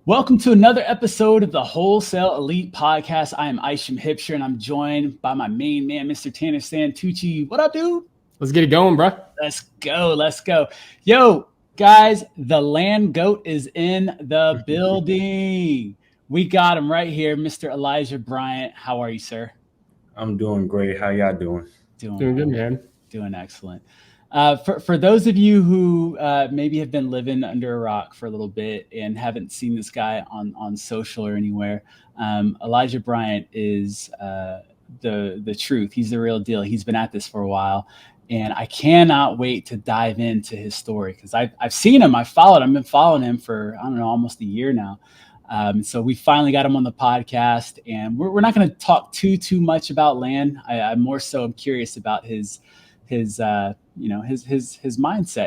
Welcome to another episode of the Wholesale Elite Podcast. I am Isham Hipsher, and I'm joined by my main man, Mr. Tanner Santucci. What up, dude? Let's get it going, bro. Let's go. Yo, guys, the Land Goat is in the building. We got him right here, Mr. Elijah Bryant. How are you, sir? I'm doing great. How y'all doing? Doing good, man. Doing excellent. For those of you who maybe have been living under a rock for a little bit and haven't seen this guy on social or anywhere, Elijah Bryant is the truth. He's the real deal. He's been at this for a while, and I cannot wait to dive into his story because I've seen him. I've been following him for, I don't know, almost a year now. So we finally got him on the podcast, and we're not going to talk too much about Land. I'm more so curious about his mindset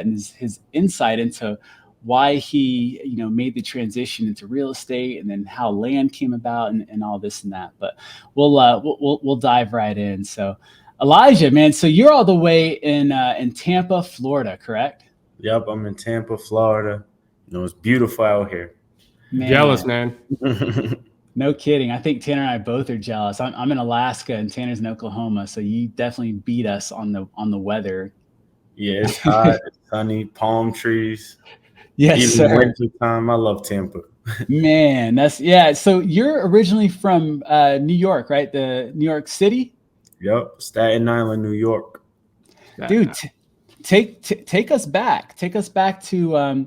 and his insight into why he made the transition into real estate, and then how Land came about, and all this and that. But we'll dive right in. So Elijah, man, so you're all the way in Tampa, Florida, correct? Yep, I'm in Tampa, Florida. It's beautiful out here. Man. Jealous, man. No kidding. I think Tanner and I both are jealous. I'm in Alaska and Tanner's in Oklahoma, so you definitely beat us on the weather. Yeah, it's hot, it's sunny, palm trees. Yes, even sir. Winter time. I love Tampa. Man, so you're originally from New York, right? The New York City? Yep, Staten Island, New York. Dude, take us back. Take us back to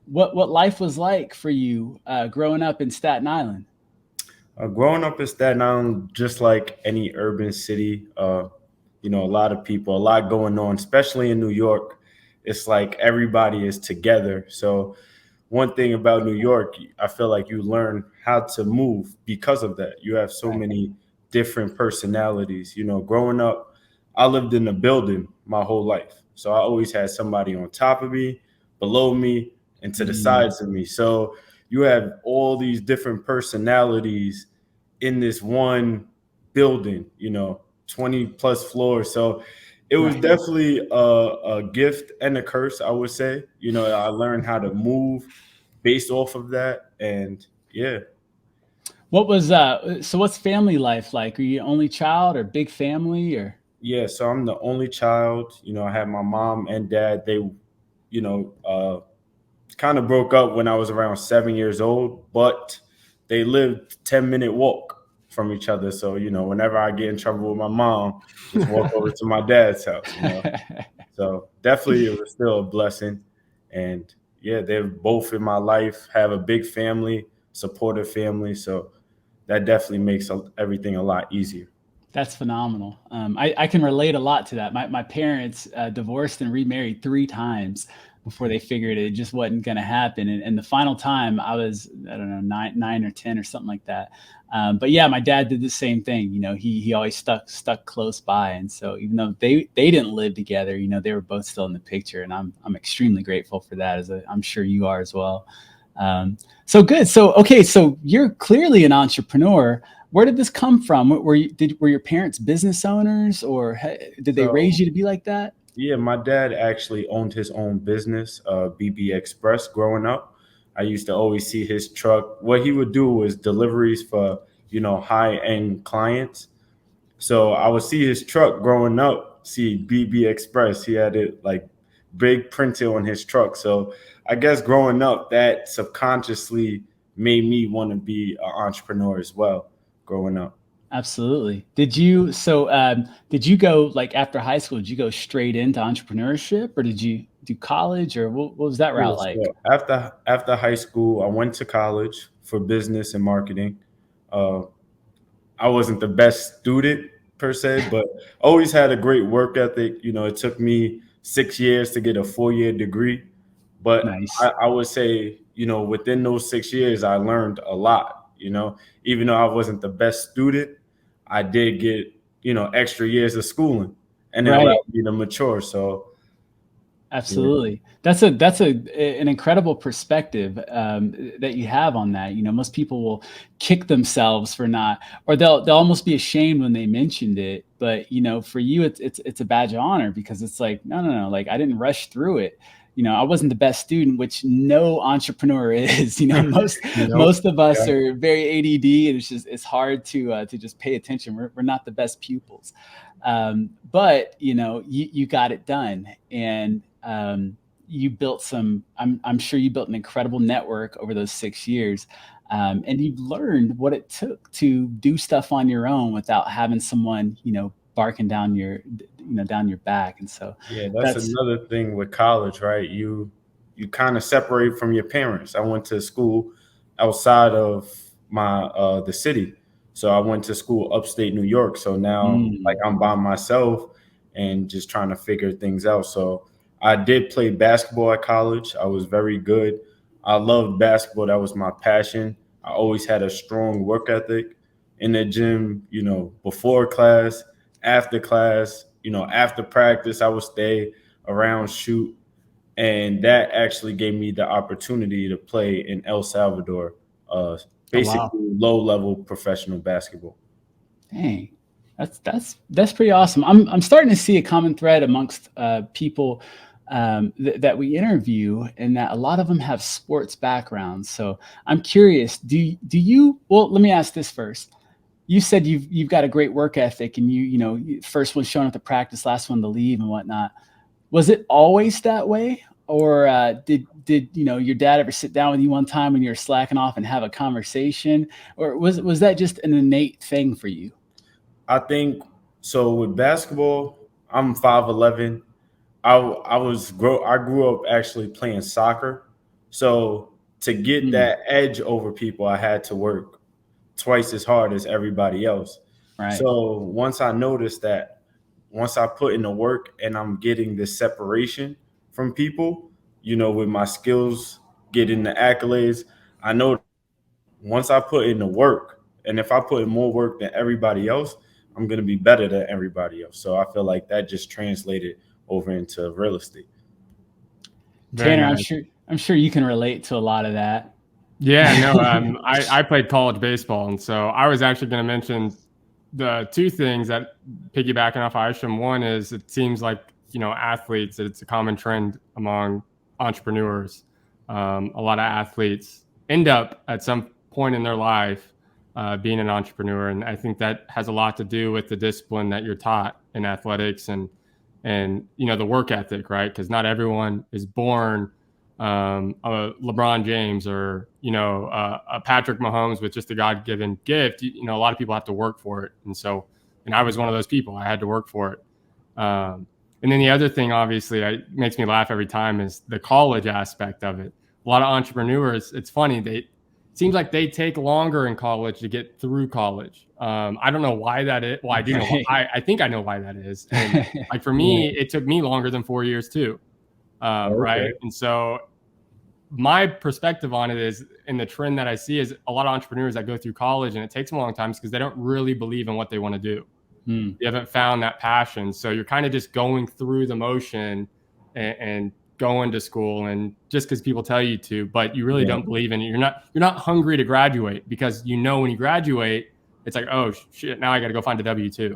what life was like for you growing up in Staten Island. Growing up in Staten Island, just like any urban city, a lot of people, a lot going on, especially in New York. It's like everybody is together. So one thing about New York, I feel like you learn how to move because of that. You have so many different personalities. Growing up, I lived in a building my whole life. So I always had somebody on top of me, below me, and to the sides of me. So you have all these different personalities in this one building, 20 plus floors. So it was definitely a gift and a curse, I would say. I learned how to move based off of that. And yeah. What's family life like? Are you only child or big family or? Yeah, so I'm the only child. I had my mom and dad. They, kind of broke up when I was around 7 years old, but they lived 10-minute walk from each other. So, whenever I get in trouble with my mom, just walk over to my dad's house, So definitely it was still a blessing. And yeah, they're both in my life, have a big family, supportive family. So that definitely makes everything a lot easier. That's phenomenal. I can relate a lot to that. My parents divorced and remarried 3 times before they figured it just wasn't going to happen. And the final time I was, I don't know, 9 or 10 or something like that. But yeah, my dad did the same thing. He always stuck close by. And so even though they didn't live together, they were both still in the picture. And I'm extremely grateful for that, I'm sure you are as well. So good. So you're clearly an entrepreneur. Where did this come from? Were your parents business owners, or did they raise you to be like that? Yeah, my dad actually owned his own business, BB Express, growing up. I used to always see his truck. What he would do was deliveries for, high-end clients. So I would see his truck growing up, see BB Express. He had it like big printed on his truck. So I guess growing up, that subconsciously made me want to be an entrepreneur as well, growing up. Absolutely. Did you go, like, after high school, did you go straight into entrepreneurship, or did you do college, or what was that route like? So after high school, I went to college for business and marketing. I wasn't the best student per se, but always had a great work ethic. It took me 6 years to get a 4-year degree, but Nice. I would say, within those 6 years, I learned a lot. Even though I wasn't the best student, I did get, extra years of schooling, and it allowed me to mature. So absolutely. Yeah. That's an incredible perspective that you have on that. Most people will kick themselves for not, or they'll almost be ashamed when they mentioned it. But for you, it's a badge of honor, because it's like, no, like, I didn't rush through it. I wasn't the best student, which no entrepreneur is. Most of us are very ADD, and it's hard to just pay attention. We're not the best pupils, but you got it done, and you built I'm sure you built an incredible network over those 6 years. And you've learned what it took to do stuff on your own without having someone, barking down your back. And so that's another thing with college, right? You kind of separate from your parents. I went to school outside of my the city, so I went to school upstate New York. So now like I'm by myself and just trying to figure things out. So I did play basketball at college. I was very good. I loved basketball. That was my passion. I always had a strong work ethic in the gym, before class, after class, after practice, I would stay around, shoot. And that actually gave me the opportunity to play in El Salvador, basically low-level professional basketball. Dang, that's pretty awesome. I'm starting to see a common thread amongst people that we interview, and that a lot of them have sports backgrounds. So I'm curious, do you, well, let me ask this first. You said you've got a great work ethic, and you first one showing up to practice, last one to leave and whatnot. Was it always that way? Or did your dad ever sit down with you one time when you were slacking off and have a conversation? Or was that just an innate thing for you? I think so. With basketball, I'm 5'11". I grew up actually playing soccer. So to get that edge over people, I had to work twice as hard as everybody else. Right. So once I noticed that, once I put in the work and I'm getting this separation from people, with my skills, getting the accolades, I know once I put in the work, and if I put in more work than everybody else, I'm going to be better than everybody else. So I feel like that just translated over into real estate. Tanner, nice. I'm sure you can relate to a lot of that. Yeah, no, I played college baseball, and so I was actually going to mention the two things that piggybacking off Isham. One is it seems like athletes, it's a common trend among entrepreneurs. A lot of athletes end up at some point in their life being an entrepreneur, and I think that has a lot to do with the discipline that you're taught in athletics and the work ethic, right? Because not everyone is born a LeBron James or a Patrick Mahomes with just a God-given gift. A lot of people have to work for it, and I was one of those people. I had to work for it. And then the other thing, obviously, that makes me laugh every time is the college aspect of it. A lot of entrepreneurs, it's funny, it seems like they take longer in college to get through college. I don't know why that is. Well, I do know. I think I know why that is. And like for me, it took me longer than 4 years too. Right. And so my perspective on it is, and the trend that I see is a lot of entrepreneurs that go through college and it takes them a long time because they don't really believe in what they want to do. You haven't found that passion. So you're kind of just going through the motion and going to school, and just because people tell you to, but you really don't believe in it. You're not hungry to graduate, because when you graduate, it's like, oh shit, now I got to go find a W-2.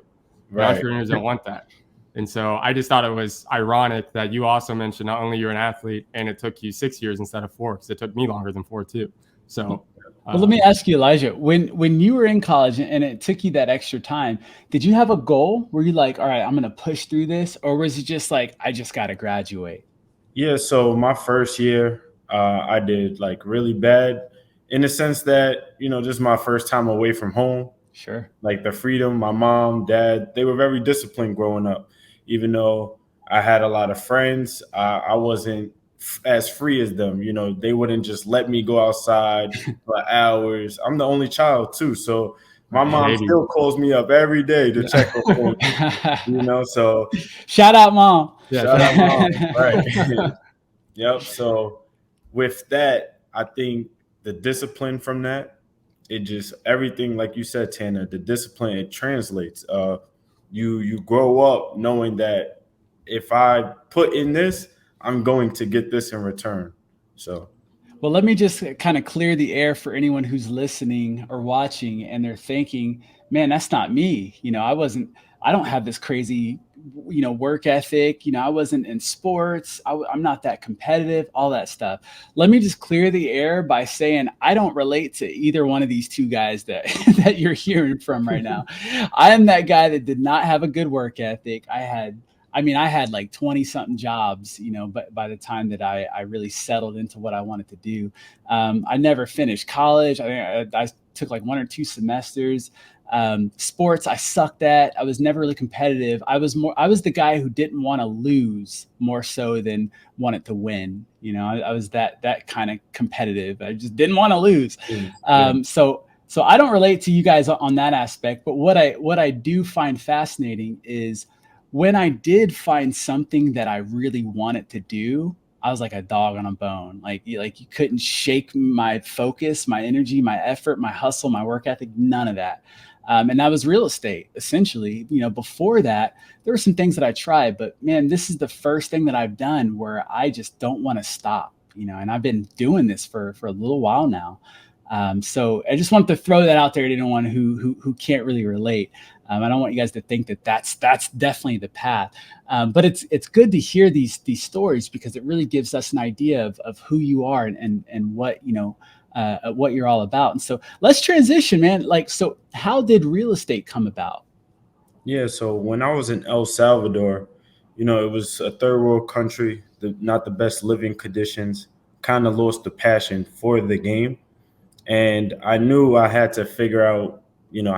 Right. Entrepreneurs don't want that. And so I just thought it was ironic that you also mentioned not only you're an athlete and it took you 6 years instead of 4, because it took me longer than 4 too. So well, let me ask you, Elijah, when you were in college and it took you that extra time, did you have a goal? Were you like, all right, I'm going to push through this? Or was it just like, I just got to graduate? Yeah. So my first year, I did like really bad in the sense that, this is my first time away from home. Sure. Like the freedom, my mom, dad, they were very disciplined growing up. Even though I had a lot of friends, I wasn't as free as them. They wouldn't just let me go outside for hours. I'm the only child too. So my mom still calls me up every day to check on me, so shout out mom. Yeah, shout out mom. Right. Yep. So with that, I think the discipline from that, it just, everything, like you said, Tanner, the discipline, it translates. You grow up knowing that if I put in this, I'm going to get this in return. So, well, let me just kind of clear the air for anyone who's listening or watching and they're thinking, man, that's not me. I wasn't I don't have this crazy, work ethic. I wasn't in sports. I'm not that competitive, all that stuff. Let me just clear the air by saying I don't relate to either one of these two guys that, that you're hearing from right now. I am that guy that did not have a good work ethic. I had like 20 something jobs, but by the time that I really settled into what I wanted to do, I never finished college. I took like 1 or 2 semesters. Sports, I sucked at. I was never really competitive. I was the guy who didn't want to lose more so than wanted to win. I was that kind of competitive. I just didn't want to lose. So I don't relate to you guys on that aspect, but what I do find fascinating is when I did find something that I really wanted to do, I was like a dog on a bone. Like you couldn't shake my focus, my energy, my effort, my hustle, my work ethic, none of that. And that was real estate, essentially. Before that, there were some things that I tried, but man, this is the first thing that I've done where I just don't want to stop, and I've been doing this for a little while now. So I just wanted to throw that out there to anyone who can't really relate. I don't want you guys to think that that's definitely the path. But it's good to hear these stories because it really gives us an idea of who you are and what, what you're all about. And so let's transition, man. So how did real estate come about? Yeah. So when I was in El Salvador, it was a third world country, not the best living conditions, kind of lost the passion for the game. And I knew I had to figure out,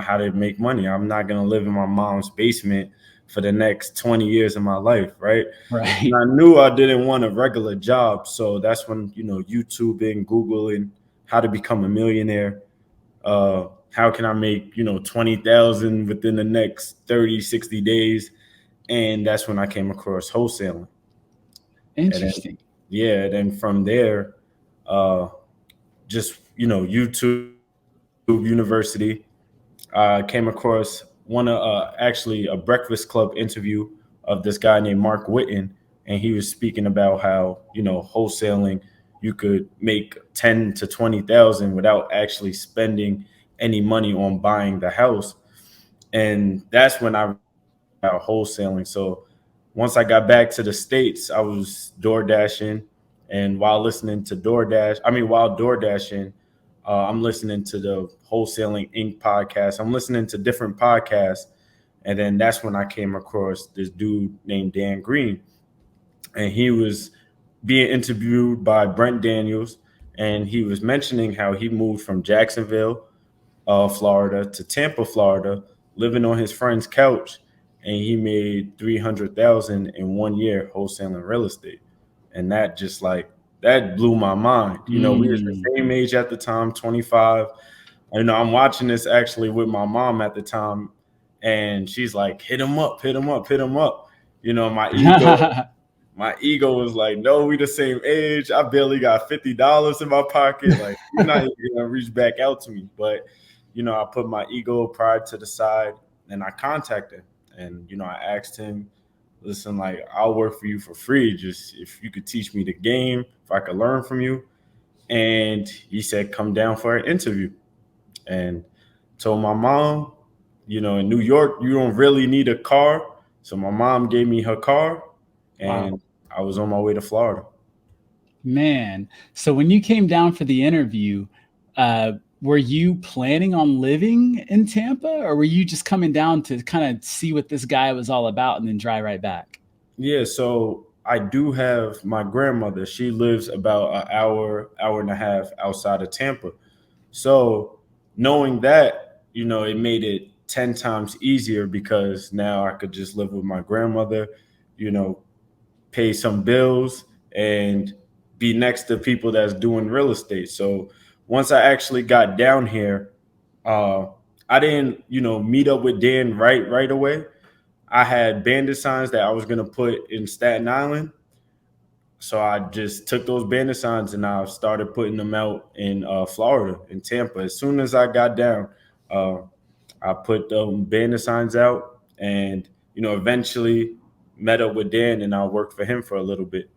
how to make money. I'm not going to live in my mom's basement for the next 20 years of my life, right? Right. And I knew I didn't want a regular job. So that's when, YouTubing, Googling how to become a millionaire. How can I make, 20,000 within the next 30, 60 days? And that's when I came across wholesaling. Interesting. Then from there, just, YouTube University. Came across actually a Breakfast Club interview of this guy named Mark Whitten, and he was speaking about how wholesaling you could make 10 to 20,000 without actually spending any money on buying the house, and that's when I got wholesaling. So once I got back to the States, I was door dashing, and while door dashing. I'm listening to the Wholesaling Inc. podcast. I'm listening to different podcasts. And then that's when I came across this dude named Dan Green. And he was being interviewed by Brent Daniels. And he was mentioning how he moved from Jacksonville, Florida to Tampa, Florida, living on his friend's couch. And he made $300,000 in 1 year wholesaling real estate. And that blew my mind. We were the same age at the time, 25. I'm watching this actually with my mom at the time, and she's like, hit him up, hit him up, hit him up. My ego was like, no, we the same age. I barely got $50 in my pocket. Like, you're not even gonna reach back out to me. But, I put my ego pride to the side and I contacted him. And, I asked him, listen, like, I'll work for you for free. Just if you could teach me the game, if I could learn from you. And he said, come down for an interview. And told my mom, in New York, you don't really need a car. So my mom gave me her car and I was on my way to Florida. Man. So when you came down for the interview, were you planning on living in Tampa, or were you just coming down to kind of see what this guy was all about and then drive right back? Yeah, so I do have my grandmother. She lives about an hour and a half outside of Tampa. So knowing that, it made it 10 times easier because now I could just live with my grandmother, pay some bills and be next to people that's doing real estate. So once I actually got down here, I didn't, meet up with Dan right away. I had bandit signs that I was going to put in Staten Island. So I just took those bandit signs and I started putting them out in Florida, in Tampa. As soon as I got down, I put the bandit signs out and, eventually met up with Dan and I worked for him for a little bit.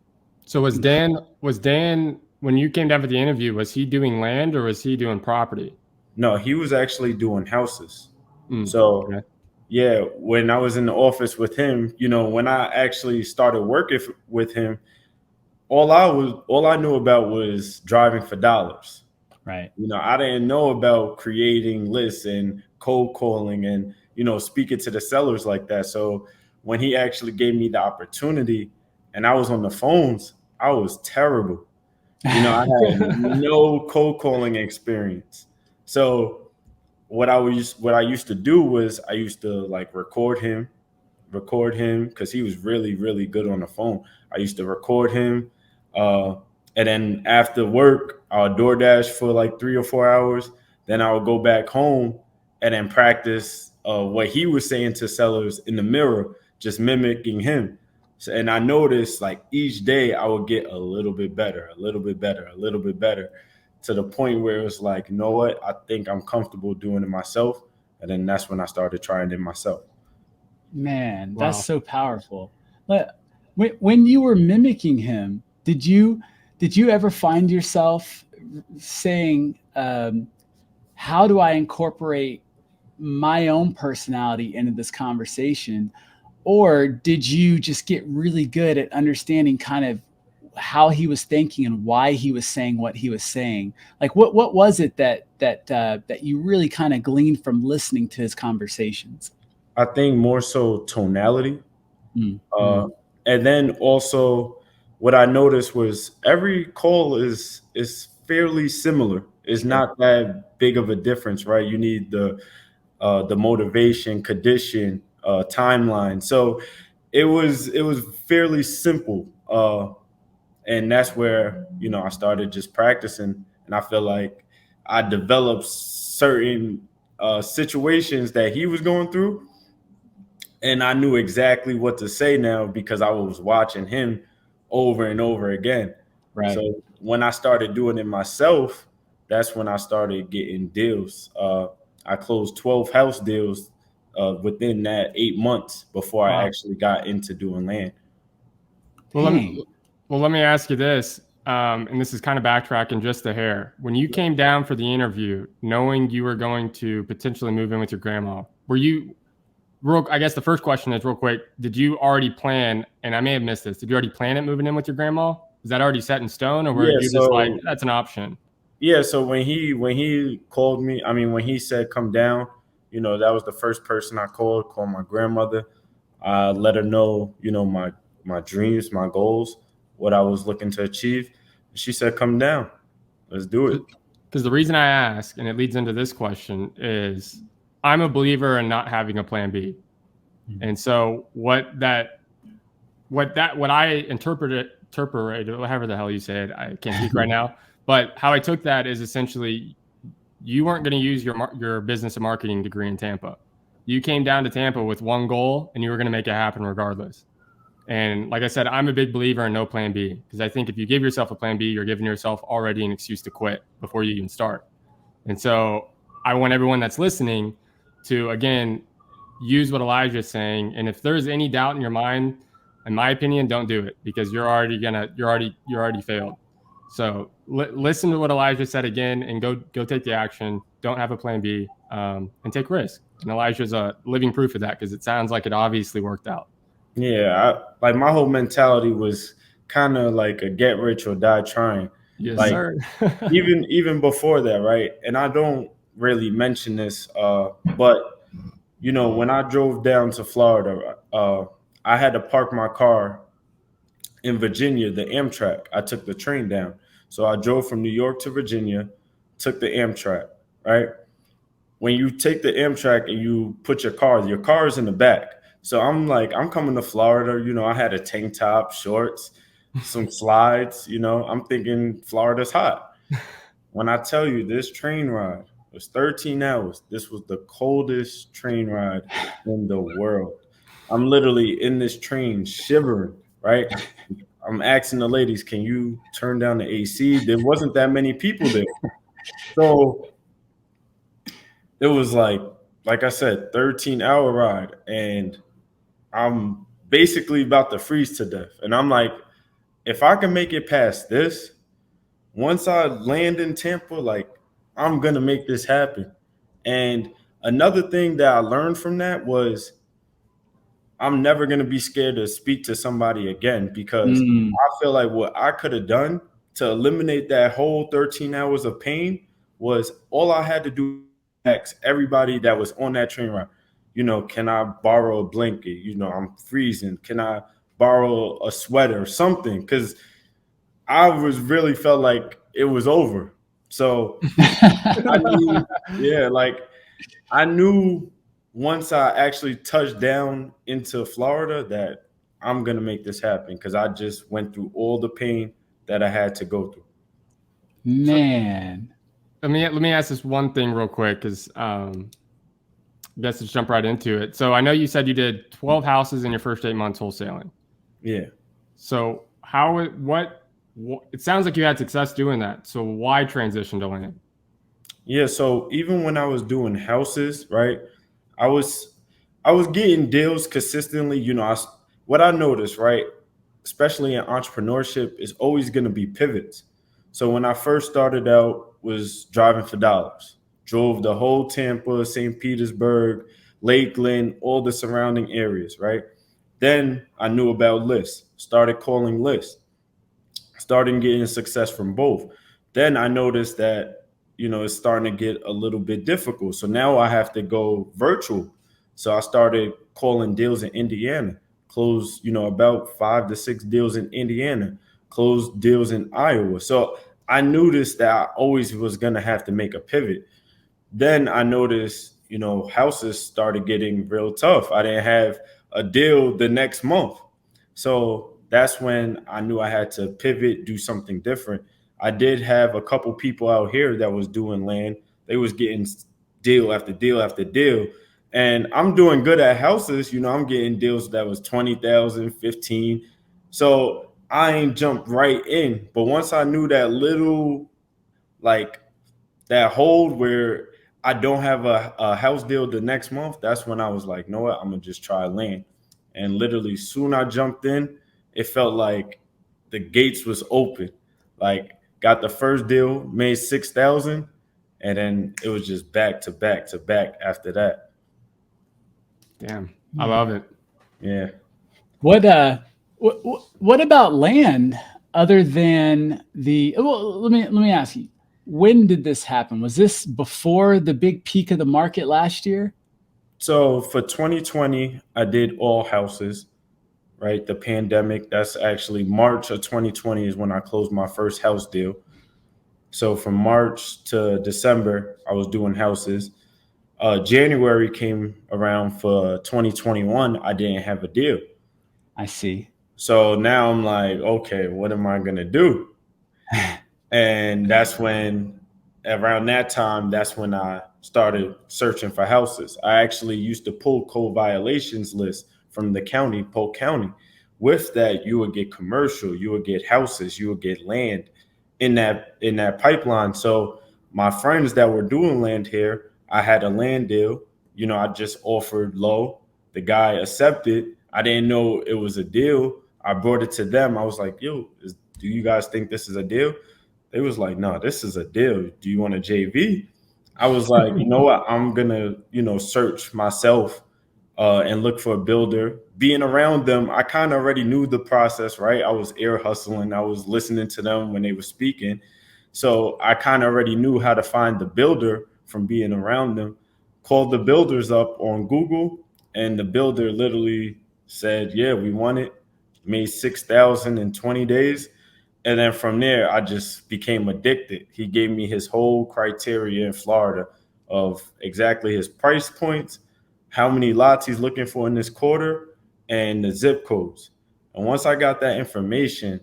So was Dan, when you came down for the interview, was he doing land or was he doing property? No, he was actually doing houses. So, yeah, when I was in the office with him, when I actually started working with him, all I knew about was driving for dollars. Right. I didn't know about creating lists and cold calling and, speaking to the sellers like that. So when he actually gave me the opportunity and I was on the phones, I was terrible. I had no cold calling experience. So what I used to do was I used to like record him because he was really, really good on the phone. I used to record him. Uh, and then after work, I would DoorDash for like 3 or 4 hours. Then I would go back home and then practice what he was saying to sellers in the mirror, just mimicking him. So, and I noticed like each day I would get a little bit better, a little bit better, a little bit better, to the point where it was like, you know what? I think I'm comfortable doing it myself. And then that's when I started trying it myself. Man, Wow. that's so powerful. But when you were mimicking him, did you ever find yourself saying, how do I incorporate my own personality into this conversation? Or did you just get really good at understanding kind of how he was thinking and why he was saying what he was saying? Like what was it that you really kind of gleaned from listening to his conversations? I think more so tonality. Mm. And then also what I noticed was every call is fairly similar. It's not that big of a difference, right? You need the motivation, condition, timeline. So it was fairly simple. And that's where, I started just practicing. And I feel like I developed certain situations that he was going through, and I knew exactly what to say now because I was watching him over and over again. Right. So when I started doing it myself, that's when I started getting deals. I closed 12 house deals within that 8 months before I Wow. actually got into doing land. Well, let me ask you this, and this is kind of backtracking just a hair. When you came down for the interview, knowing you were going to potentially move in with your grandma, I guess the first question is real quick, did you already plan, and I may have missed this, did you already plan it moving in with your grandma? Is that already set in stone, or were you just like, that's an option? Yeah, so when he called me, I mean, when he said come down, that was the first person I called my grandmother. I let her know, my dreams, my goals, what I was looking to achieve. She said, come down. Let's do it. Because the reason I ask, and it leads into this question, is I'm a believer in not having a plan B. And so what I interpreted, however the hell you say it, I can't speak right now, but how I took that is essentially you weren't going to use your business and marketing degree in Tampa. You came down to Tampa with one goal and you were going to make it happen regardless. And like I said, I'm a big believer in no plan B, because I think if you give yourself a plan B, you're giving yourself already an excuse to quit before you even start. And so I want everyone that's listening to, again, use what Elijah is saying. And if there's any doubt in your mind, in my opinion, don't do it, because you're already failed. So listen to what Elijah said again and go take the action. Don't have a plan B, and take risks. And Elijah's a living proof of that, because it sounds like it obviously worked out. Yeah, like my whole mentality was kind of like a get rich or die trying. Yes, like, sir. even before that, right? And I don't really mention this, but when I drove down to Florida, I had to park my car in Virginia, the Amtrak. I took the train down. So I drove from New York to Virginia, took the Amtrak, right? When you take the Amtrak and you put your car is in the back. So I'm coming to Florida, I had a tank top, shorts, some slides, I'm thinking Florida's hot. When I tell you this train ride was 13 hours, this was the coldest train ride in the world. I'm literally in this train shivering, right? I'm asking the ladies, can you turn down the AC? There wasn't that many people there. So it was like I said, 13-hour ride, and I'm basically about to freeze to death. And I'm like, if I can make it past this, once I land in Tampa, like, I'm going to make this happen. And Another thing that I learned from that was I'm never going to be scared to speak to somebody again, because I feel like what I could have done to eliminate that whole 13 hours of pain was all I had to do ask everybody that was on that train ride, can I borrow a blanket? I'm freezing. Can I borrow a sweater or something? Because I was really felt like it was over. So I knew, yeah, like I knew once I actually touched down into Florida that I'm gonna make this happen, because I just went through all the pain that I had to go through. Man. Let me ask this one thing real quick, because let's just jump right into it. So I know you said you did 12 houses in your first 8 months wholesaling. Yeah. So it sounds like you had success doing that. So why transition to land? Yeah. So even when I was doing houses, right, I was getting deals consistently. What I noticed, right, especially in entrepreneurship, is always going to be pivots. So when I first started out, was driving for dollars, drove the whole Tampa, St. Petersburg, Lakeland, all the surrounding areas, right? Then I knew about lists, started calling lists, started getting success from both. Then I noticed that, it's starting to get a little bit difficult. So now I have to go virtual. So I started calling deals in Indiana, closed, about 5 to 6 deals in Indiana, closed deals in Iowa. So I noticed that I always was going to have to make a pivot. Then I noticed, houses started getting real tough. I didn't have a deal the next month. So that's when I knew I had to pivot, do something different. I did have a couple people out here that was doing land. They was getting deal after deal after deal. And I'm doing good at houses. I'm getting deals that was 20,000, 15. So I ain't jumped right in. But once I knew that little, like that hold where I don't have a house deal the next month, that's when I was like, you know what, I'm gonna just try land. And literally soon I jumped in, it felt like the gates was open. Like got the first deal, made 6,000, and then it was just back to back to back after that. Damn, I love it. Yeah. What about land other than let me ask you, when did this happen? Was this before the big peak of the market last year? So for 2020, I did all houses, right? The pandemic, that's actually March of 2020 is when I closed my first house deal. So from March to December, I was doing houses. January came around for 2021. I didn't have a deal. I see. So now I'm like, okay, what am I going to do? And that's when, around that time, that's when I started searching for houses. I actually used to pull code violations list from the county, Polk County. With that, you would get commercial, you would get houses, you would get land in that pipeline. So my friends that were doing land here, I had a land deal. I just offered low. The guy accepted. I didn't know it was a deal. I brought it to them. I was like, yo, do you guys think this is a deal? They was like, no, this is a deal. Do you want a JV? I was like, you know what? I'm going to, search myself and look for a builder. Being around them, I kind of already knew the process, right? I was ear hustling. I was listening to them when they were speaking. So I kind of already knew how to find the builder from being around them. Called the builders up on Google, and the builder literally said, yeah, we want it. Made 6,000 in 20 days. And then from there, I just became addicted. He gave me his whole criteria in Florida of exactly his price points, how many lots he's looking for in this quarter, and the zip codes. And once I got that information,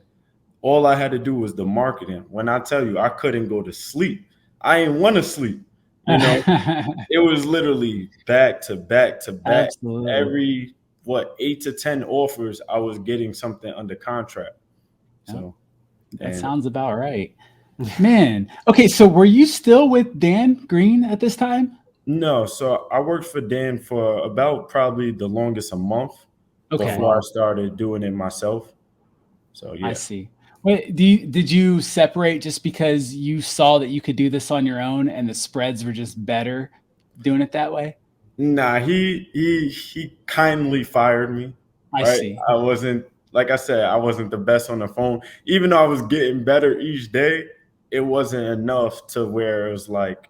all I had to do was the marketing. When I tell you I couldn't go to sleep, I didn't want to sleep. It was literally back to back to back. Absolutely. Every 8 to 10 offers, I was getting something under contract. So that sounds about right. Man. Okay, so were you still with Dan Green at this time? No, so I worked for Dan for about probably the longest a month before I started doing it myself. So yeah. I see. Wait, did you separate just because you saw that you could do this on your own and the spreads were just better? doing it that way? Nah, he kindly fired me. I Right, see. I wasn't, like I said, I wasn't the best on the phone. Even though I was getting better each day, it wasn't enough to where it was like,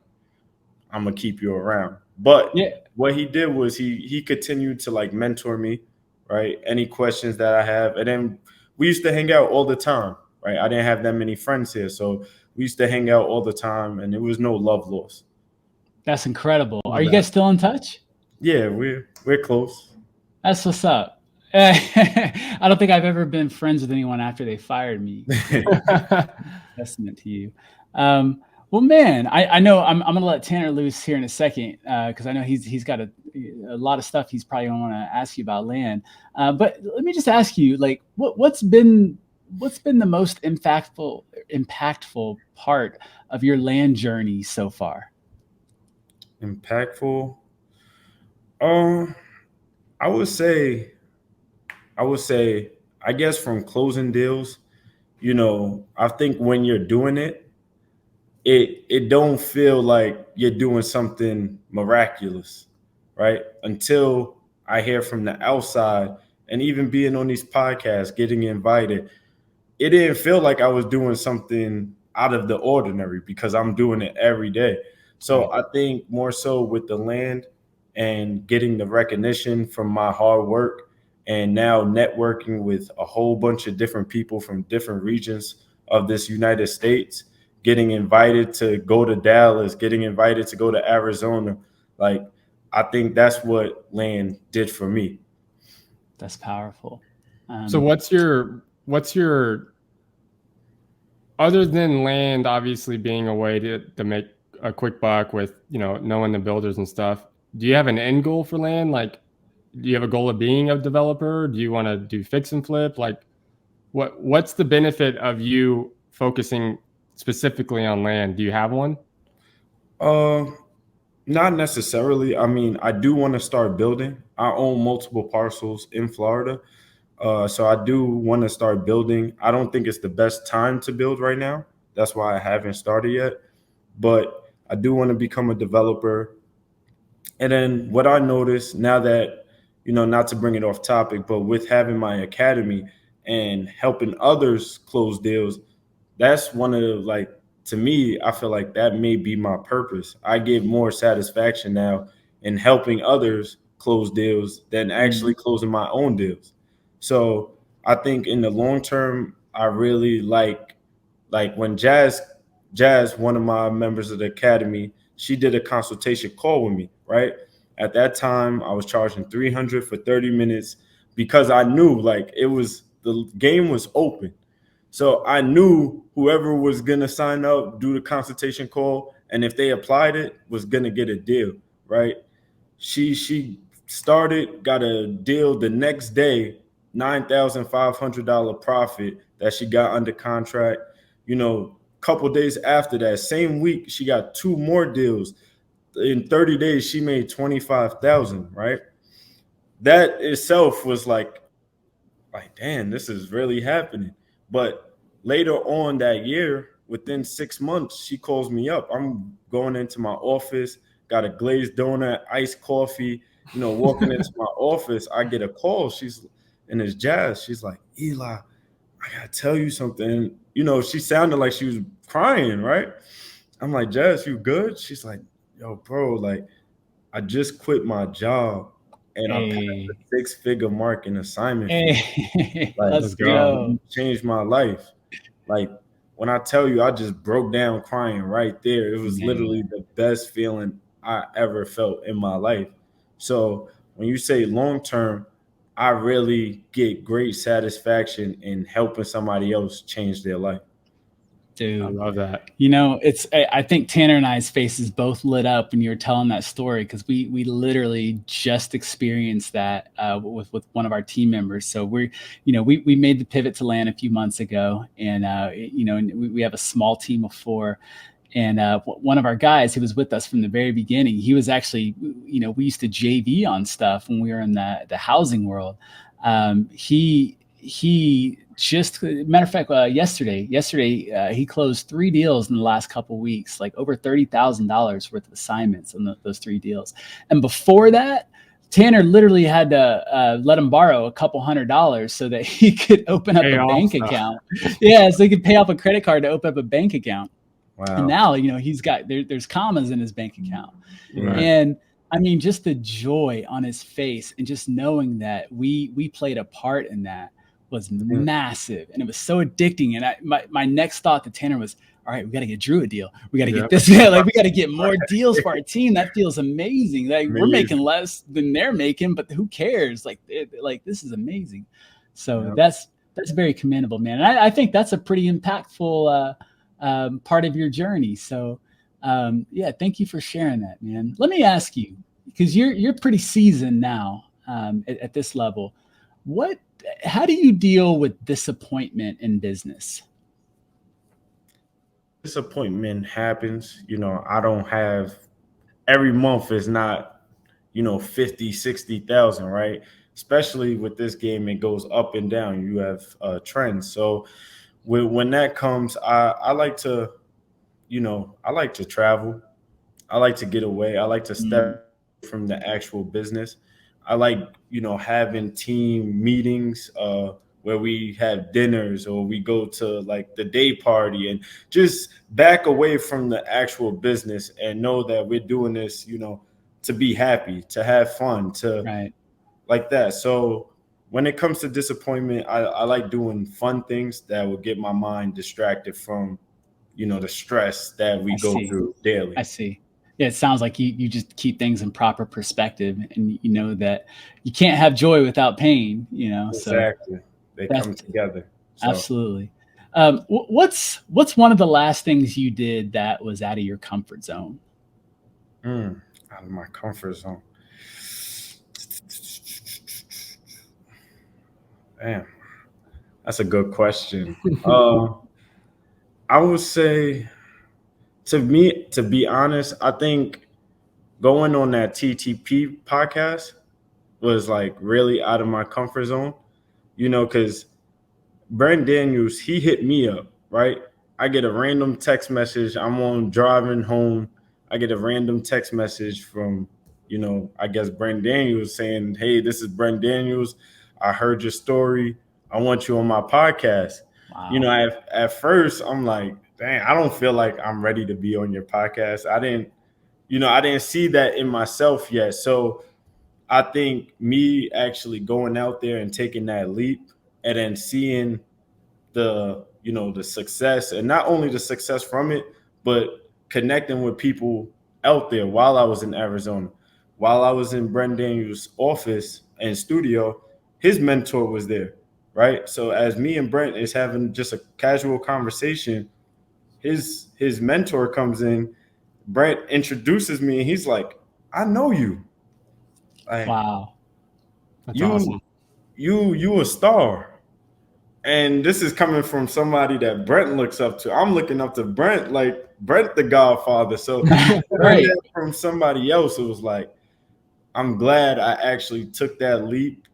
I'm gonna keep you around. But Yeah. what he did was he continued to like mentor me, right? Any questions that I have, and then we used to hang out all the time, right? I didn't have that many friends here, so we used to hang out all the time, and there was no love lost. That's incredible. Are Love you that. guys still in touch? Yeah, we're close. That's what's up. I don't think I've ever been friends with anyone after they fired me. Testament to you. Well, man, I know I'm going to let Tanner loose here in a second because I know he's got a lot of stuff he's probably going to want to ask you about land. But let me just ask you, like, what's been the most impactful part of your land journey so far? Impactful. I would say, I guess from closing deals, I think when you're doing it, it don't feel like you're doing something miraculous, right? Until I hear from the outside, and even being on these podcasts, getting invited, it didn't feel like I was doing something out of the ordinary because I'm doing it every day. So Right. I think more so with the land and getting the recognition from my hard work, and now networking with a whole bunch of different people from different regions of this United States, getting invited to go to Dallas, getting invited to go to Arizona. Like, I think that's what land did for me. That's powerful. So what's your other than land obviously being a way to make a quick buck with, knowing the builders and stuff, do you have an end goal for land? Like, do you have a goal of being a developer? Do you want to do fix and flip? Like, what's the benefit of you focusing specifically on land? Do you have one? Uh, Not necessarily. I mean, I do want to start building. I own multiple parcels in Florida. So I do want to start building. I don't think it's the best time to build right now. That's why I haven't started yet. But I do want to become a developer. And then what I noticed now that, not to bring it off topic, but with having my academy and helping others close deals, that's one of the, like, to me, I feel like that may be my purpose. I get more satisfaction now in helping others close deals than actually closing my own deals. So I think in the long term, I really like when Jazz, one of my members of the academy, she did a consultation call with me, right? At that time, I was charging 300 for 30 minutes because I knew like the game was open. So I knew whoever was gonna sign up, do the consultation call, and if they applied it, was gonna get a deal, right? She started, got a deal the next day, $9,500 profit that she got under contract. Couple days after that, same week, she got two more deals. In 30 days, she made 25,000, right? That itself was like, damn, this is really happening. But later on that year, within 6 months, she calls me up. I'm going into my office, got a glazed donut, iced coffee. Walking into my office, I get a call. And it's Jazz. She's like, Eli, I gotta tell you something. She sounded like she was crying, right? I'm like, Jazz, you good? She's like, yo, bro, like, I just quit my job and I passed the Hey, 6-figure mark in assignment fee. hey, Like, let's Let's go. go. changed my life. Like, when I tell you, I just broke down crying right there. It was Man. literally the best feeling I ever felt in my life. So when you say long term, I really get great satisfaction in helping somebody else change their life. I Dude, love that. I think Tanner and I's faces both lit up when you were telling that story because we literally just experienced that with one of our team members. So we made the pivot to land a few months ago, and we have a small team of 4. And one of our guys who was with us from the very beginning, he was actually, we used to JV on stuff when we were in the housing world. He just matter of fact, yesterday, he closed 3 deals in the last couple of weeks, like over $30,000 worth of assignments on those 3 deals. And before that, Tanner literally had to let him borrow a couple $100 so that he could open up a bank account. Yeah, so he could pay off a credit card to open up a bank account. Wow. And now, he's got there's commas in his bank account. Right. And I mean, just the joy on his face and just knowing that we played a part in that was massive, and it was so addicting. And my next thought to Tanner was, all right, we got to get Drew a deal. We got to get this. Like, we got to get more deals for our team. That feels amazing. Like, we're making less than they're making, but who cares? Like, this is amazing. So that's very commendable, man. And I think that's a pretty impactful part of your journey. So, thank you for sharing that, man. Let me ask you, because you're pretty seasoned now at this level. How do you deal with disappointment in business? Disappointment happens. I don't have, every month is not, 50, 60,000, right? Especially with this game, it goes up and down. You have trends. So when that comes, I like to, I like to travel. I like to get away. I like to step from the actual business. I like, having team meetings where we have dinners, or we go to like the day party, and just back away from the actual business and know that we're doing this, to be happy, to have fun, to like that. So when it comes to disappointment, I like doing fun things that will get my mind distracted from, the stress that we go through daily. I see. Yeah, it sounds like you just keep things in proper perspective, and you know that you can't have joy without pain. Exactly. So they come together. So. Absolutely. What's one of the last things you did that was out of your comfort zone? Out of my comfort zone. Damn, that's a good question. I would say, to be honest, I think going on that TTP podcast was like really out of my comfort zone, because Brent Daniels, he hit me up, right? I get a random text message. I'm driving home. I get a random text message from, I guess Brent Daniels saying, hey, this is Brent Daniels. I heard your story. I want you on my podcast. Wow. At first I'm like, dang, I don't feel like I'm ready to be on your podcast. I didn't see that in myself yet. So I think me actually going out there and taking that leap, and then seeing the success, and not only the success from it, but connecting with people out there while I was in Arizona, while I was in Brent Daniels' office and studio, his mentor was there, right? So as me and Brent is having just a casual conversation, his mentor comes in, Brent introduces me, and he's like, I know you. Like, wow. That's awesome. You a star. And this is coming from somebody that Brent looks up to. I'm looking up to Brent, like Brent the Godfather. So right. From somebody else, it was like, I'm glad I actually took that leap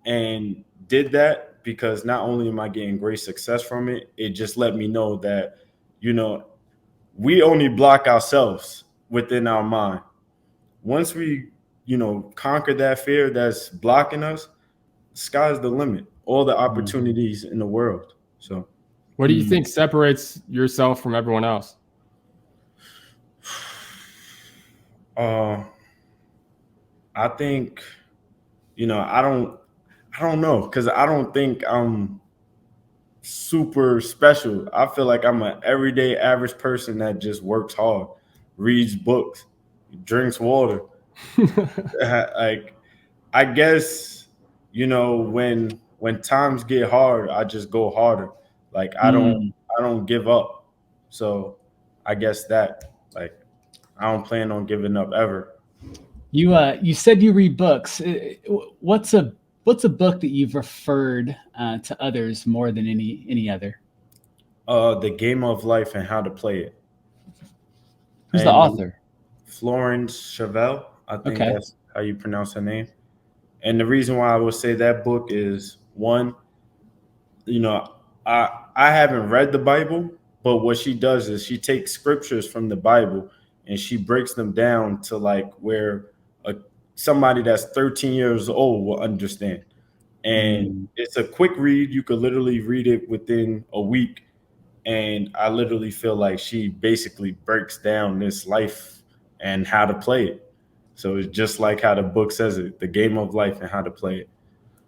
and did that, because not only am I getting great success from it, it just let me know that, we only block ourselves within our mind. Once we, conquer that fear that's blocking us, sky's the limit. All the opportunities in the world. So what do you think separates yourself from everyone else? I think, I don't know, because I don't think I'm super special. I feel like I'm an everyday average person that just works hard, reads books, drinks water. Like, I guess, when times get hard, I just go harder. Like, I don't give up. So I guess that, like, I don't plan on giving up ever. You said you read books. What's a book that you've referred to others more than any other? The Game of Life and How to Play It. Who's the author? Florence Chevelle. I think that's how you pronounce her name. And the reason why I would say that book is, one, you know, I haven't read the Bible, but what she does is she takes scriptures from the Bible and she breaks them down to like where a somebody that's 13 years old will understand. And it's a quick read. You could literally read it within a week. And I literally feel like she basically breaks down this life and how to play it. So it's just like how the book says it, the game of life and how to play it.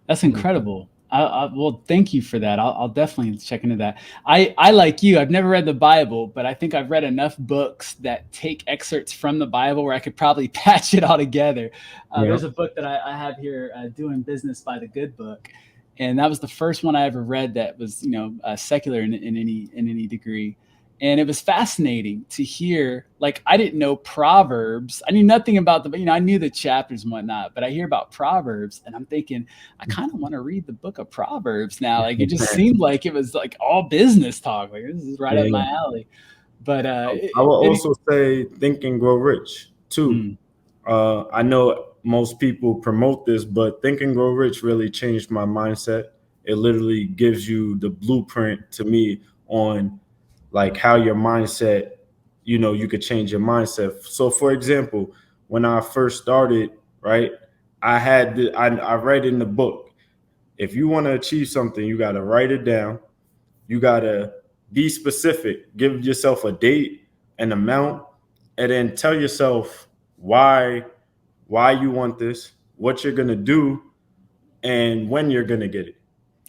That's incredible. Well, thank you for that. I'll definitely check into that. I like you. I've never read the Bible, but I think I've read enough books that take excerpts from the Bible where I could probably patch it all together. There's a book that I have here, Doing Business by the Good Book, and that was the first one I ever read that was, secular in any degree. And it was fascinating to hear, like, I didn't know Proverbs. I knew nothing about I knew the chapters and whatnot, but I hear about Proverbs and I'm thinking, I kind of want to read the book of Proverbs now. Like, it just seemed like it was like all business talk. Like, this is right up my alley. But I will also say Think and Grow Rich too. I know most people promote this, but Think and Grow Rich really changed my mindset. It literally gives you the blueprint to me on like how your mindset, you could change your mindset. So for example, when I first started, right, I read in the book, if you want to achieve something, you got to write it down. You got to be specific, give yourself a date, an amount, and then tell yourself why you want this, what you're going to do, and when you're going to get it.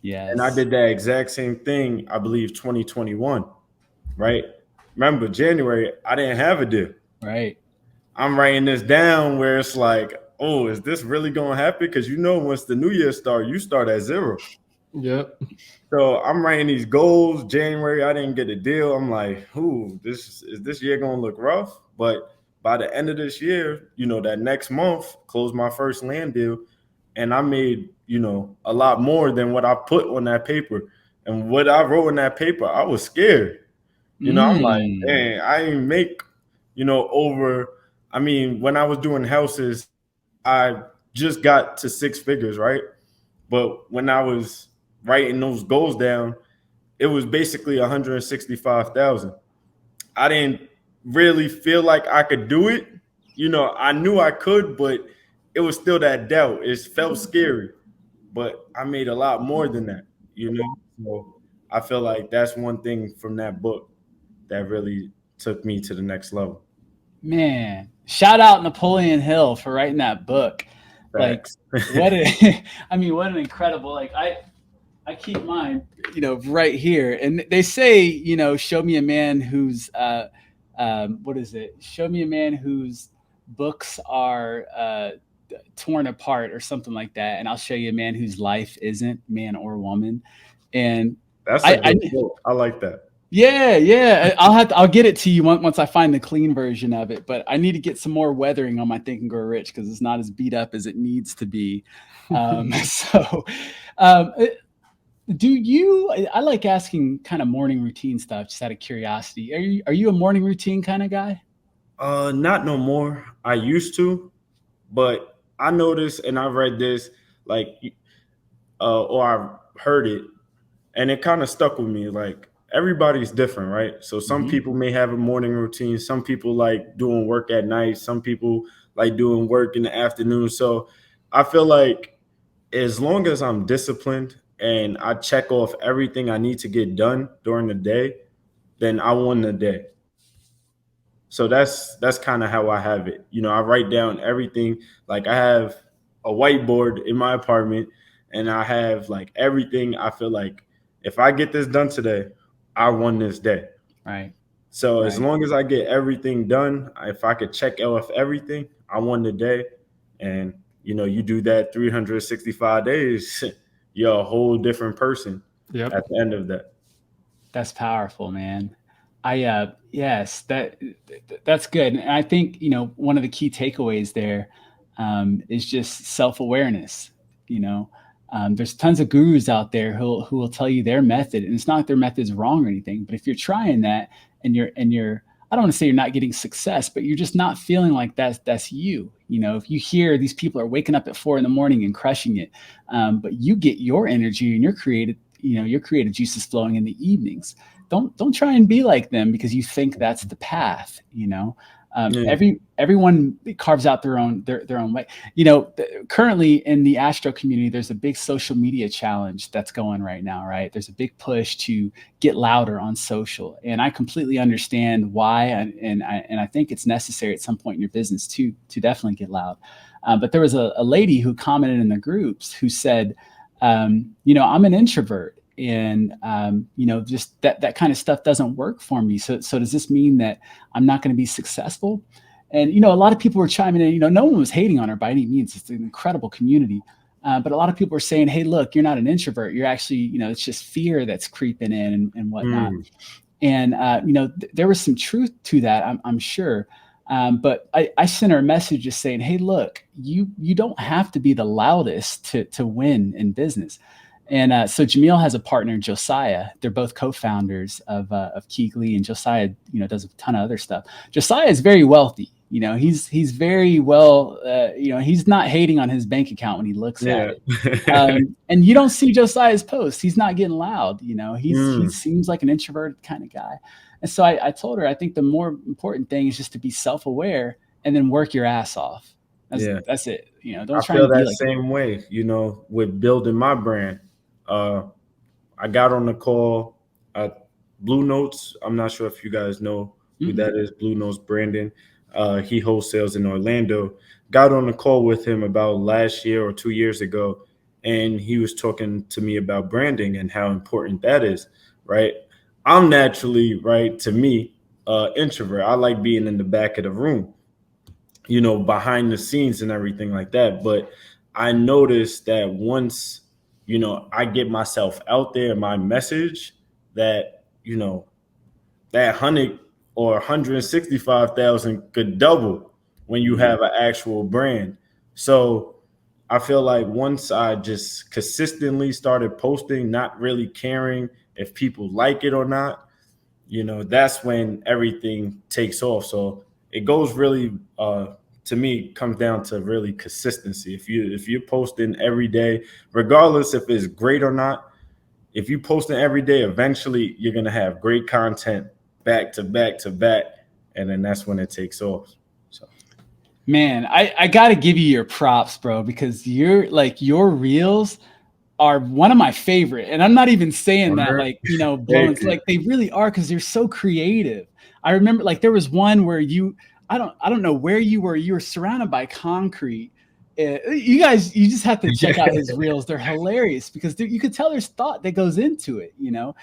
Yes. And I did that exact same thing, I believe 2021. Right. Remember, January, I didn't have a deal. Right. I'm writing this down where it's like, oh, is this really going to happen? Because once the new year starts, you start at zero. Yep. So I'm writing these goals. January, I didn't get a deal. I'm like, is this year going to look rough? But by the end of this year, that next month, closed my first land deal. And I made, a lot more than what I put on that paper. And what I wrote in that paper, I was scared. I'm like, dang, I didn't make, when I was doing houses, I just got to 6 figures, right? But when I was writing those goals down, it was basically 165,000. I didn't really feel like I could do it. I knew I could, but it was still that doubt. It felt scary, but I made a lot more than that, So I feel like that's one thing from that book that really took me to the next level. Man, shout out Napoleon Hill for writing that book. Facts. Like what an incredible, like I keep mine, right here. And they say, show me a man who's what is it? Show me a man whose books are torn apart or something like that, and I'll show you a man whose life isn't, man or woman. And that's a good quote. I like that. Yeah. I'll get it to you once I find the clean version of it. But I need to get some more weathering on my Think and Grow Rich because it's not as beat up as it needs to be. Do you? I like asking kind of morning routine stuff just out of curiosity. Are you a morning routine kind of guy? Not no more. I used to, but I noticed and I read this or I heard it, and it kind of stuck with me. Like, everybody's different, right? So some people may have a morning routine. Some people like doing work at night. Some people like doing work in the afternoon. So I feel like as long as I'm disciplined and I check off everything I need to get done during the day, then I won the day. So that's kind of how I have it. I write down everything. Like, I have a whiteboard in my apartment and I have like everything. I feel like if I get this done today, I won this day. Right. So as long as I get everything done, if I could check off everything, I won the day. And, you do that 365 days, you're a whole different person at the end of that. That's powerful, man. Yes, that's good. And I think, one of the key takeaways there is just self-awareness. There's tons of gurus out there who will tell you their method, and it's not that their method's wrong or anything, but if you're trying that and you're, I don't want to say you're not getting success, but you're just not feeling like that's you. If you hear these people are waking up at 4 a.m. and crushing it, but you get your energy and your your creative juices flowing in the evenings. Don't try and be like them because you think that's the path. Everyone carves out their own way. Currently in the Astro community, there's a big social media challenge that's going right now, right? There's a big push to get louder on social, and I completely understand why, and I think it's necessary at some point in your business to definitely get loud. But there was a lady who commented in the groups who said, I'm an introvert, and just that kind of stuff doesn't work for me. So does this mean that I'm not going to be successful? And a lot of people were chiming in. No one was hating on her by any means. It's an incredible community, but a lot of people were saying, "Hey, look, you're not an introvert. You're actually, it's just fear that's creeping in and whatnot." And there was some truth to that, I'm sure. But I sent her a message just saying, "Hey, look, you don't have to be the loudest to win in business." And so Jamil has a partner, Josiah. They're both co-founders of Keekly, and Josiah, does a ton of other stuff. Josiah is very wealthy. He's very well. He's not hating on his bank account when he looks at it. And you don't see Josiah's posts. He's not getting loud. He seems like an introverted kind of guy. And so I told her, I think the more important thing is just to be self-aware and then work your ass off. That's it. Don't try feel to be that like same way. With building my brand. I got on the call at Blue Notes. I'm not sure if you guys know who that is. Blue Notes Brandon. He wholesales in Orlando. Got on the call with him about last year or 2 years ago, and he was talking to me about branding and how important that is, right? I'm naturally, right, to me, introvert. I like being in the back of the room, behind the scenes and everything like that. But I noticed that once I get myself out there, my message, that, that 100 or 165,000 could double when you have an actual brand. So I feel like once I just consistently started posting, not really caring if people like it or not, that's when everything takes off. So it goes really, to me, comes down to really consistency. If you're posting every day, regardless if it's great or not, if you posting every day, eventually you're gonna have great content back to back to back, and then that's when it takes off. So, man, I gotta give you your props, bro, because your reels are one of my favorite, and I'm not even saying that blowing. Like they really are, because they're so creative. I remember there was one where I don't know where you were. You were surrounded by concrete. You just have to check out his reels. They're hilarious because you could tell there's thought that goes into it.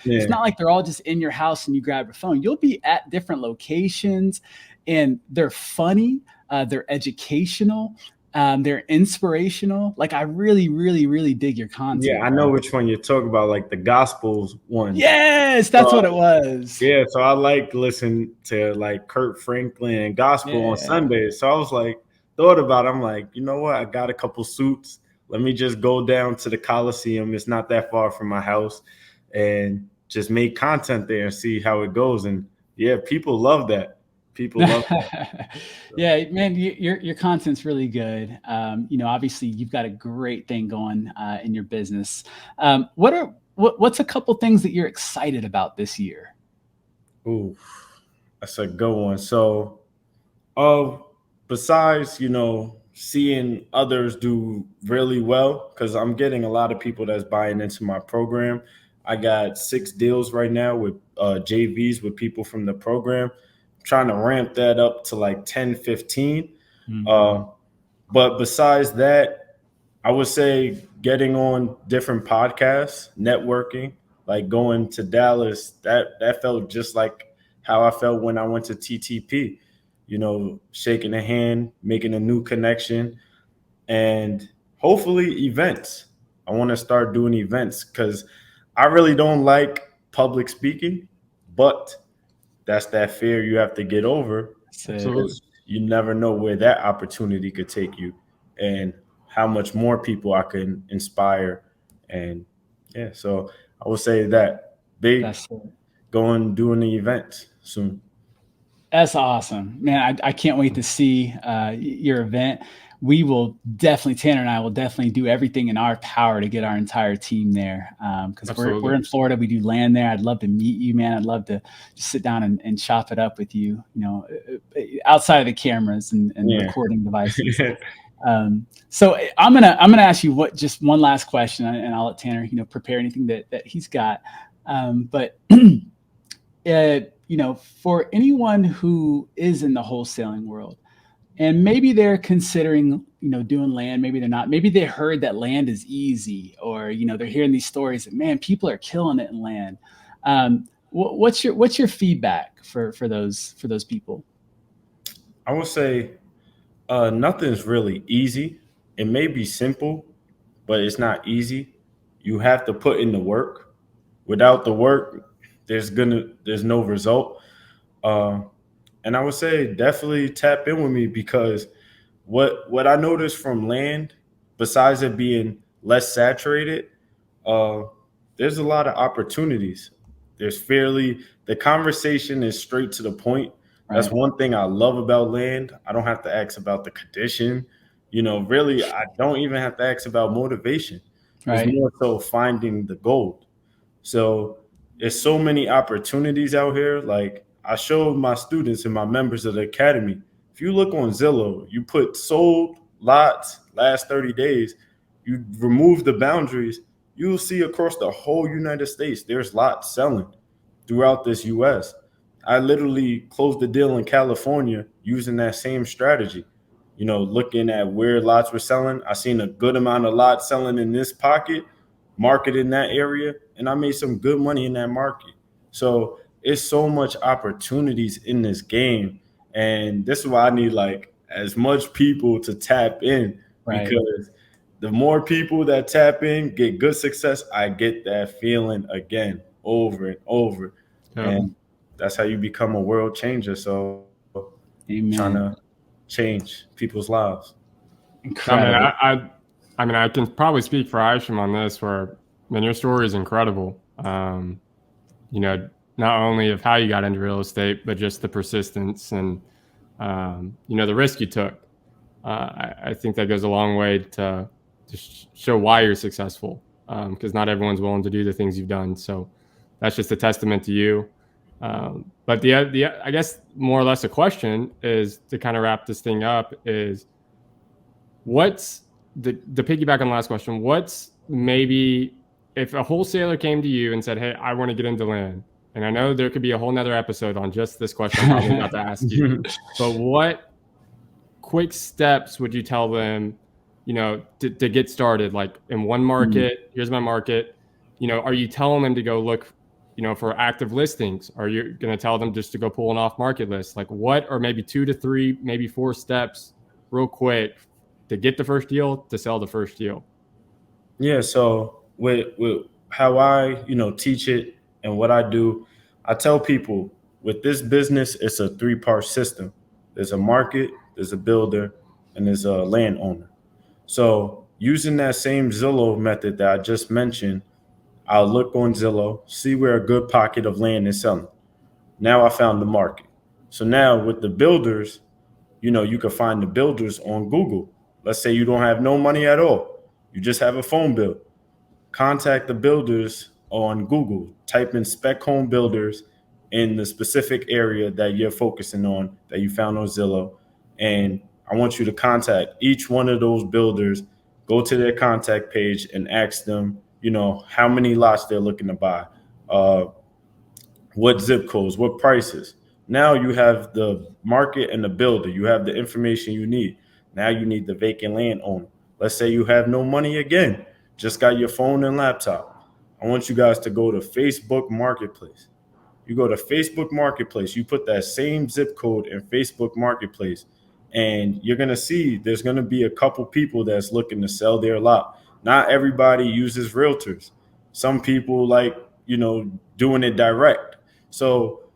It's not like they're all just in your house and you grab your phone. You'll be at different locations, and they're funny. They're educational. They're inspirational. I really, really, really dig your content. Yeah, I know which one you're talking about, like the Gospels one. Yes, that's what it was. Yeah, so I like listen to Kurt Franklin and gospel on Sundays. So I was thought about it. I'm like, you know what? I got a couple suits. Let me just go down to the Coliseum. It's not that far from my house, and just make content there and see how it goes. And yeah, people love that. People love that. Yeah, man, your content's really good. Obviously you've got a great thing going in your business. What's a couple things that you're excited about this year? Ooh, that's a good one. So, besides, seeing others do really well, because I'm getting a lot of people that's buying into my program. I got 6 deals right now with JVs with people from the program. Trying to ramp that up to 10, 15. But besides that, I would say getting on different podcasts, networking, going to Dallas, that felt just like how I felt when I went to TTP, shaking a hand, making a new connection, and hopefully events. I want to start doing events because I really don't like public speaking, but that's that fear you have to get over. Because you never know where that opportunity could take you and how much more people I can inspire. And yeah, so I would say that big doing the event soon. That's awesome, man. I can't wait to see your event. we will definitely, Tanner and I will definitely do everything in our power to get our entire team there. Because we're in Florida, we do land there. I'd love to meet you, man. I'd love to just sit down and chop it up with you, outside of the cameras and recording devices. So I'm gonna ask you just one last question, and I'll let Tanner, prepare anything that he's got. But for anyone who is in the wholesaling world, and maybe they're considering, doing land, maybe they're not, maybe they heard that land is easy, or, they're hearing these stories that, man, people are killing it in land. What's your feedback for those people? I would say nothing's really easy. It may be simple, but it's not easy. You have to put in the work. Without the work, there's no result. And I would say definitely tap in with me, because what I noticed from land, besides it being less saturated, there's a lot of opportunities. The conversation is straight to the point. That's Right. one thing I love about land. I don't have to ask about the condition. Really, I don't even have to ask about motivation. It's Right. more so finding the gold. So there's so many opportunities out here. Like, I showed my students and my members of the academy, if you look on Zillow, you put sold lots last 30 days, you remove the boundaries, you'll see across the whole United States, there's lots selling throughout this US. I literally closed the deal in California using that same strategy. Looking at where lots were selling, I seen a good amount of lots selling in this market in that area, and I made some good money in that market. So it's so much opportunities in this game, and this is why I need like as much people to tap in, Right. because the more people that tap in get good success, I get that feeling again over and over. And that's how you become a world changer. So Amen. trying to change people's lives. Incredible. I mean, I can probably speak for Isham on this, where, man, your story is incredible. Not only of how you got into real estate, but just the persistence and, the risk you took. I think that goes a long way to show why you're successful, because not everyone's willing to do the things you've done. So that's just a testament to you. But the I guess more or less a question is, to kind of wrap this thing up, is what's the piggyback on the last question, what's maybe if a wholesaler came to you and said, hey, I want to get into land, and I know there could be a whole nother episode on just this question I'm probably about to ask you, but what quick steps would you tell them, to get started? Like, in one market, here's my market, are you telling them to go look, for active listings? Are you going to tell them just to go pull an off market list? Like, what are maybe 2 to 3, maybe 4 steps real quick to get the first deal, to sell the first deal? Yeah. So with how I, teach it and what I do, I tell people with this business, it's a 3-part system. There's a market, there's a builder, and there's a landowner. So using that same Zillow method that I just mentioned, I'll look on Zillow, see where a good pocket of land is selling. Now I found the market. So now with the builders, you can find the builders on Google. Let's say you don't have no money at all. You just have a phone bill. Contact the builders on Google. Type in spec home builders in the specific area that you're focusing on, that you found on Zillow. And I want you to contact each one of those builders, go to their contact page and ask them, how many lots they're looking to buy, what zip codes, what prices. Now you have the market and the builder. You have the information you need. Now you need the vacant land owner. Let's say you have no money again, just got your phone and laptop. I want you guys to go to Facebook Marketplace. You go to Facebook Marketplace, you put that same zip code in Facebook Marketplace, and you're going to see there's going to be a couple people that's looking to sell their lot. Not everybody uses realtors. Some people like, doing it direct. So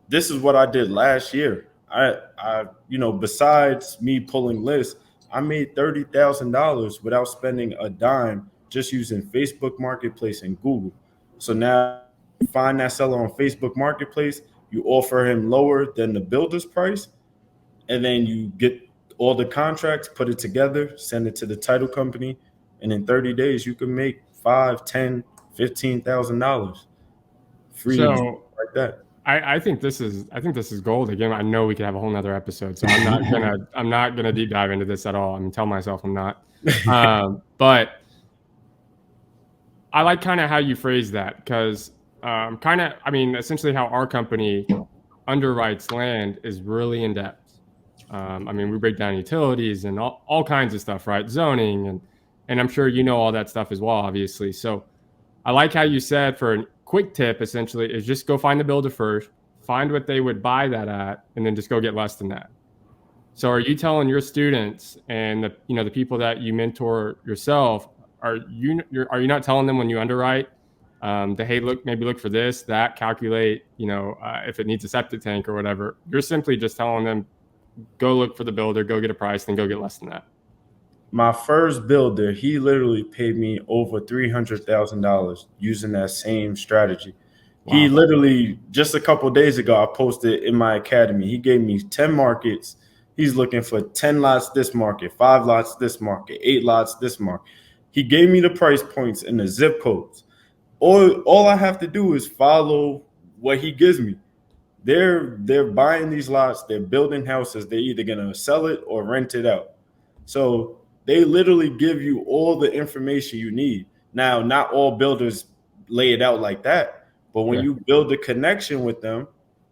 this is what I did last year. I besides me pulling lists, I made $30,000 without spending a dime, just using Facebook Marketplace and Google. So now you find that seller on Facebook Marketplace, you offer him lower than the builder's price, and then you get all the contracts, put it together, send it to the title company, and in 30 days you can make $5, $10, $15,000 free So like that. I think this is gold. Again, I know we could have a whole nother episode, so I'm not gonna deep dive into this at all. I'm tell myself I'm not. But I like kind of how you phrase that, because essentially how our company underwrites land is really in depth. We break down utilities and all kinds of stuff, right? Zoning, and I'm sure you know all that stuff as well, obviously. So I like how you said, for a quick tip, essentially, is just go find the builder first, find what they would buy that at, and then just go get less than that. So are you telling your students and the people that you mentor yourself, are you not telling them when you underwrite that, hey, look for this, that, calculate, if it needs a septic tank or whatever? You're simply just telling them, go look for the builder, go get a price, then go get less than that. My first builder, he literally paid me over $300,000 using that same strategy. Wow. He literally, just a couple of days ago, I posted in my academy, he gave me 10 markets. He's looking for 10 lots this market, 5 lots this market, 8 lots this market. He gave me the price points and the zip codes. All I have to do is follow what he gives me. They're buying these lots, they're building houses, they're either gonna sell it or rent it out. So they literally give you all the information you need. Now, not all builders lay it out like that, but when you build a connection with them,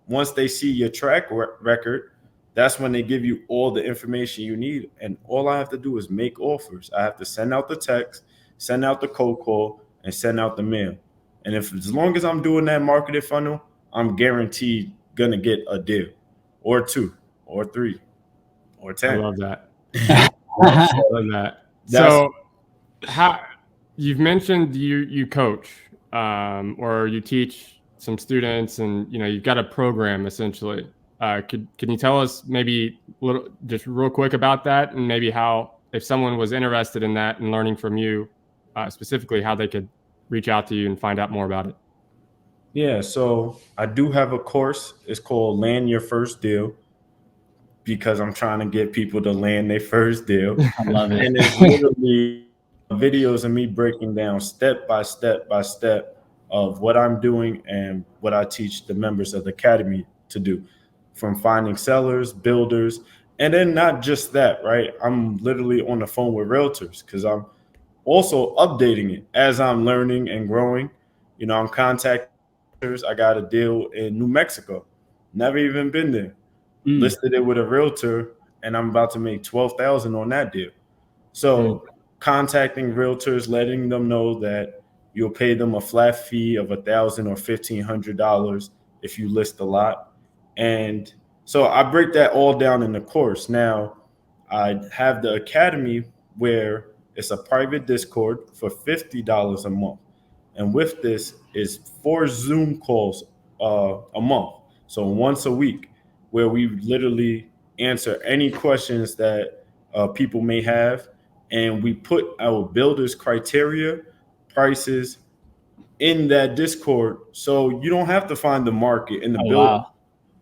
once they see your track record, that's when they give you all the information you need. And all I have to do is make offers. I have to send out the text, send out the cold call, and send out the mail. And as long as I'm doing that marketing funnel, I'm guaranteed gonna get a deal, or 2, or 3, or 10. I love that. I love that. So, how you've mentioned you coach or you teach some students, and you've got a program essentially. Can you tell us maybe just real quick about that, and maybe how, if someone was interested in that and learning from you specifically, how they could reach out to you and find out more about it? Yeah, so I do have a course. It's called Land Your First Deal, because I'm trying to get people to land their first deal. I love it. And it's literally videos of me breaking down step by step by step of what I'm doing and what I teach the members of the academy to do, from finding sellers, builders, and then not just that, right? I'm literally on the phone with realtors, because I'm also updating it as I'm learning and growing. I'm contacting realtors. I got a deal in New Mexico, never even been there. Listed it with a realtor, and I'm about to make $12,000 on that deal. So contacting realtors, letting them know that you'll pay them a flat fee of $1,000 or $1,500 if you list a lot. And so I break that all down in the course. Now, I have the academy where it's a private Discord for $50 a month. And with this is 4 Zoom calls a month. So once a week, where we literally answer any questions that people may have. And we put our builders' criteria, prices in that Discord. So you don't have to find the market in the building. Wow.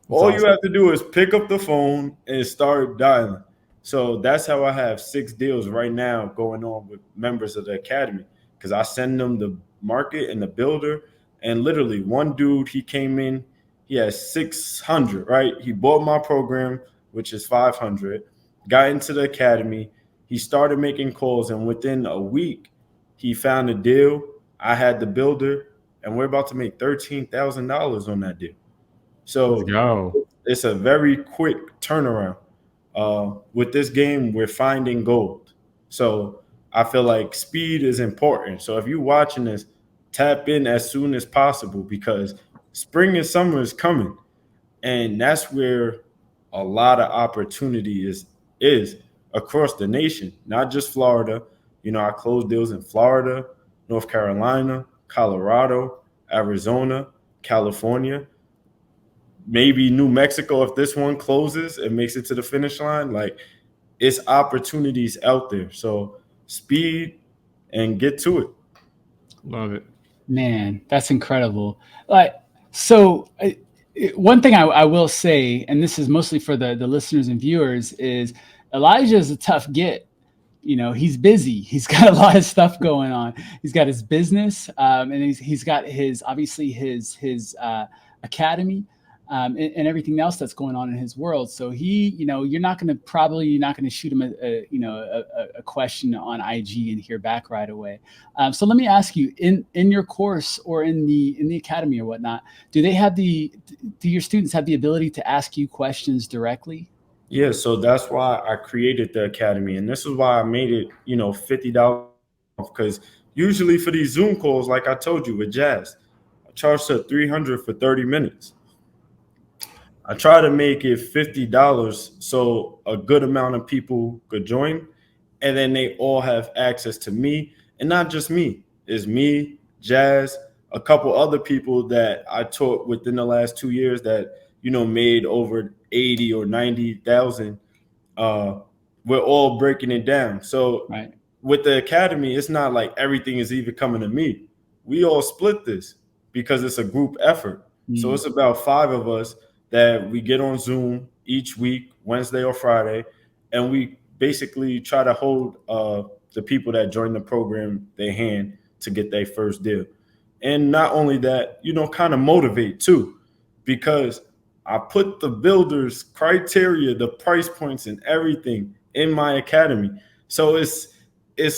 All awesome. You have to do is pick up the phone and start dialing. So that's how I have 6 deals right now going on with members of the academy, because I send them the market and the builder. And literally one dude, he came in, he has 600, right? He bought my program, which is 500, got into the academy. He started making calls, and within a week, he found a deal. I had the builder, and we're about to make $13,000 on that deal. So it's a very quick turnaround. With this game, we're finding gold. So I feel like speed is important. So if you're watching this, tap in as soon as possible, because spring and summer is coming, and that's where a lot of opportunity is across the nation, not just Florida. I close deals in Florida, North Carolina, Colorado, Arizona, California, maybe New Mexico. If this one closes and makes it to the finish line, like, it's opportunities out there. So speed and get to it. Love it. Man, that's incredible. So one thing I will say, and this is mostly for the listeners and viewers, is Elijah is a tough get. He's busy. He's got a lot of stuff going on. He's got his business, and he's got his academy, and everything else that's going on in his world. So you're not going to shoot him a question on IG and hear back right away. So let me ask you, in your course or in the academy or whatnot, do your students have the ability to ask you questions directly? Yeah, so that's why I created the academy, and this is why I made it, $50, because usually for these Zoom calls, like I told you with Jazz, I charge her $300 for 30 minutes. I try to make it $50 so a good amount of people could join, and then they all have access to me, and not just me. It's me, Jazz, a couple other people that I taught within the last 2 years that made over 80 or 90,000. We're all breaking it down. So right. With the academy, it's not like everything is even coming to me. We all split this because it's a group effort. So it's about 5 of us that we get on Zoom each week, Wednesday or Friday, and we basically try to hold the people that join the program their hand to get their first deal. And not only that, kind of motivate too, because I put the builder's criteria, the price points and everything in my academy. So it's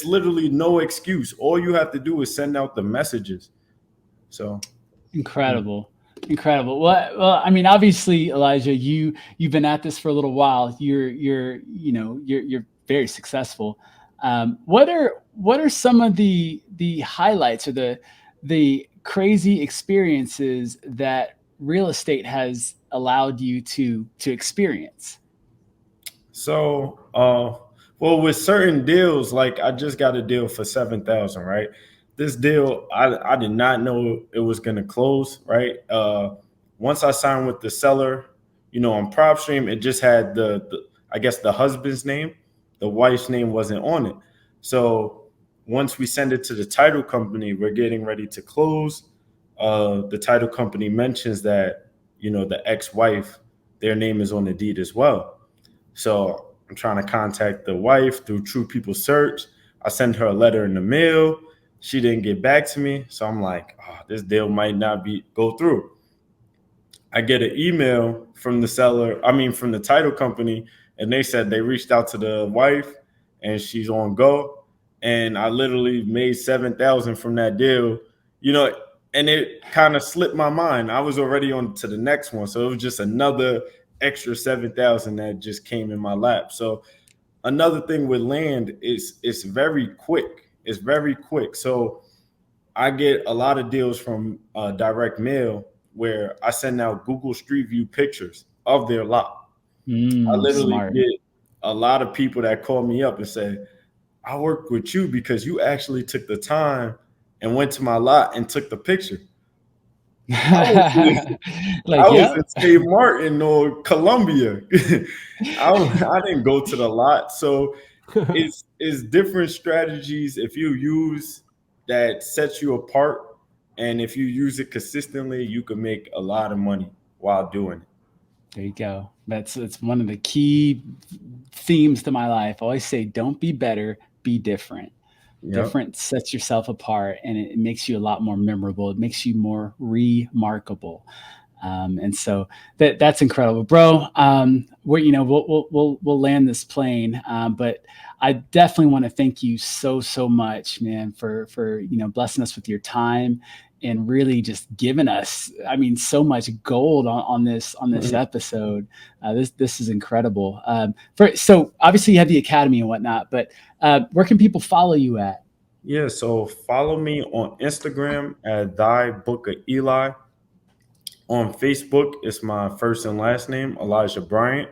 literally no excuse. All you have to do is send out the messages. So incredible. Well, I mean, obviously, Elijah, you've been at this for a little while. You're very successful. What are some of the highlights or the crazy experiences that real estate has allowed you to experience? So, well, with certain deals, like I just got a deal for 7,000, right? This deal, I did not know it was going to close, right? Once I signed with the seller, on PropStream, it just had I guess the husband's name. The wife's name wasn't on it. So once we send it to the title company, we're getting ready to close. The title company mentions that, the ex-wife, their name is on the deed as well. So I'm trying to contact the wife through True People Search. I sent her a letter in the mail. She didn't get back to me. So I'm like, this deal might not go through. I get an email from from the title company, and they said they reached out to the wife and she's on go. And I literally made 7,000 from that deal, and it kind of slipped my mind. I was already on to the next one. So it was just another extra 7,000 that just came in my lap. So another thing with land is it's very quick. It's very quick. So I get a lot of deals from direct mail where I send out Google Street View pictures of their lot. I literally get a lot of people that call me up and say, I worked with you because you actually took the time and went to my lot and took the picture. I was in St. Martin or Columbia. I didn't go to the lot. So it's different strategies if you use that sets you apart. And if you use it consistently, you can make a lot of money while doing it. There you go. It's one of the key themes to my life. I always say, don't be better, be different. Yep. Different sets yourself apart, and it makes you a lot more memorable. It makes you more remarkable. And so that's incredible, bro. We'll land this plane. But I definitely want to thank you so much, man, for blessing us with your time and really just giving us, so much gold on this episode. This is incredible. So obviously you have the academy and whatnot, but where can people follow you at? Yeah, so follow me on Instagram at Thy Book of Eli. On Facebook, it's my first and last name, Elijah Bryant.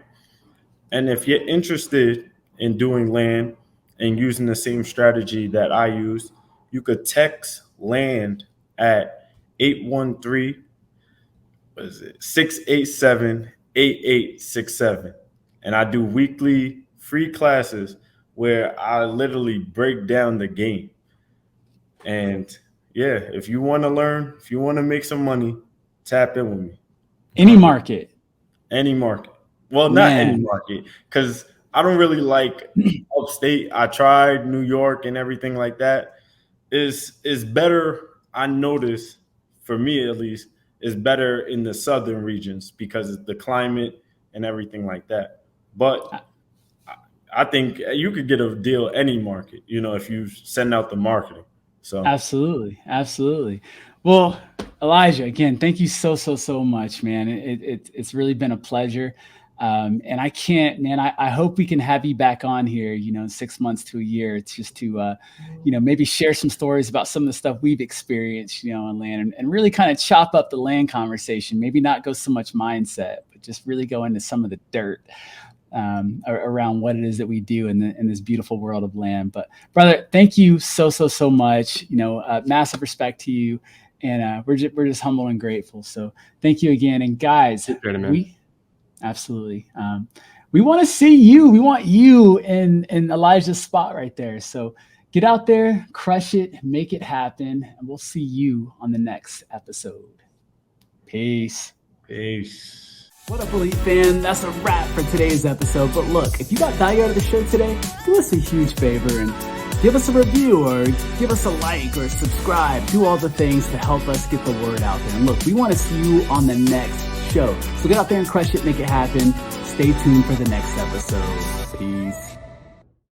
And if you're interested in doing land and using the same strategy that I use, you could text land at 813-687-8867. And I do weekly free classes where I literally break down the game. And yeah, if you want to learn, if you want to make some money, tap in with me. Any market. Well, not any market, because I don't really like upstate. I tried New York and everything like that. Is better, I notice, for me at least, is better in the southern regions because of the climate and everything like that. But I think you could get a deal any market, if you send out the marketing. So absolutely. Well, Elijah, again, thank you so much, man. It's really been a pleasure. And I can't, man, I hope we can have you back on here, in 6 months to a year, just to, maybe share some stories about some of the stuff we've experienced, on land, and really kind of chop up the land conversation, maybe not go so much mindset, but just really go into some of the dirt around what it is that we do in this beautiful world of land. But brother, thank you so much. Massive respect to you. And we're just humble and grateful. So thank you again. And guys, absolutely. We want to see you. We want you in Elijah's spot right there. So get out there, crush it, make it happen. And we'll see you on the next episode. Peace. What up, Elite fan? That's a wrap for today's episode. But look, if you got value out of the show today, do us a huge favor and give us a review or give us a like or subscribe. Do all the things to help us get the word out there. And look, we want to see you on the next show. So get out there and crush it, make it happen. Stay tuned for the next episode. Peace.